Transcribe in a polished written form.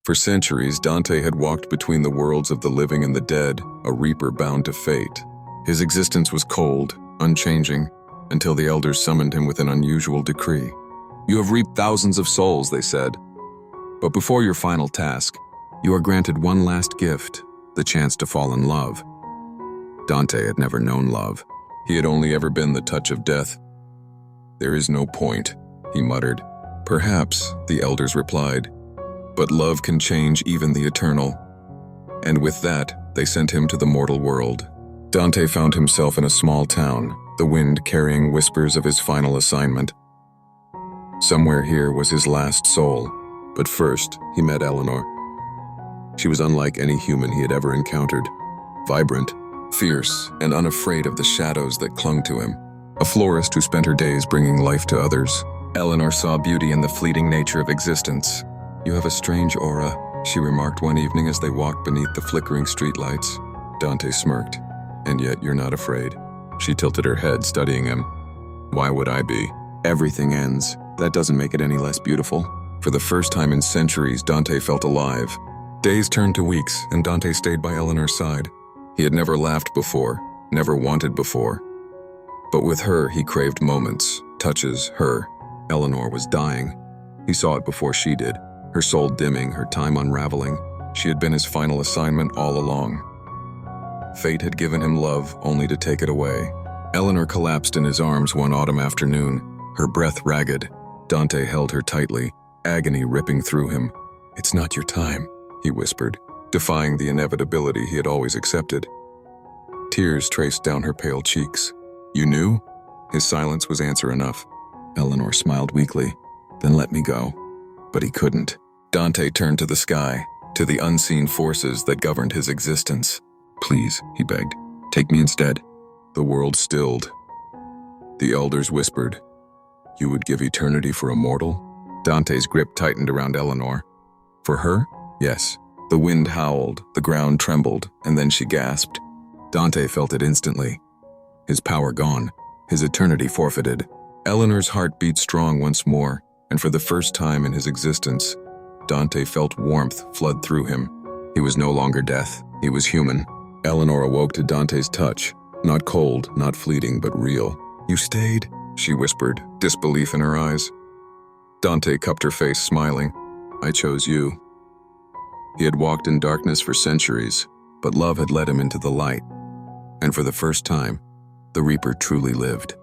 For centuries, Dante had walked between the worlds of the living and the dead, a reaper bound to fate. His existence was cold, unchanging, until the elders summoned him with an unusual decree. "You have reaped thousands of souls," they said. "But before your final task, you are granted one last gift, the chance to fall in love." Dante had never known love. He had only ever been the touch of death. "There is no point," he muttered. "Perhaps," the elders replied, "but love can change even the eternal." And with that, they sent him to the mortal world. Dante found himself in a small town, the wind carrying whispers of his final assignment. Somewhere here was his last soul, but first he met Eleanor. She was unlike any human he had ever encountered, vibrant, fierce, and unafraid of the shadows that clung to him. A florist who spent her days bringing life to others, Eleanor saw beauty in the fleeting nature of existence. "You have a strange aura," she remarked one evening as they walked beneath the flickering streetlights. Dante smirked. "And yet you're not afraid." She tilted her head, studying him. "Why would I be? Everything ends. That doesn't make it any less beautiful." For the first time in centuries, Dante felt alive. Days turned to weeks, and Dante stayed by Eleanor's side. He had never laughed before, never wanted before. But with her, he craved moments, touches, her. Eleanor was dying. He saw it before she did, her soul dimming, her time unraveling. She had been his final assignment all along. Fate had given him love, only to take it away. Eleanor collapsed in his arms one autumn afternoon, her breath ragged. Dante held her tightly, agony ripping through him. "It's not your time," he whispered, defying the inevitability he had always accepted. Tears traced down her pale cheeks. "You knew?" His silence was answer enough. Eleanor smiled weakly. "Then let me go." But he couldn't. Dante turned to the sky, to the unseen forces that governed his existence. "Please," he begged, "take me instead." The world stilled. The elders whispered, "You would give eternity for a mortal?" Dante's grip tightened around Eleanor. "For her? Yes." The wind howled, the ground trembled, and then she gasped. Dante felt it instantly. His power gone, his eternity forfeited. Eleanor's heart beat strong once more, and for the first time in his existence, Dante felt warmth flood through him. He was no longer death, he was human. Eleanor awoke to Dante's touch, not cold, not fleeting, but real. "You stayed?" she whispered, disbelief in her eyes. Dante cupped her face, smiling. "I chose you." He had walked in darkness for centuries, but love had led him into the light. And for the first time, the Reaper truly lived.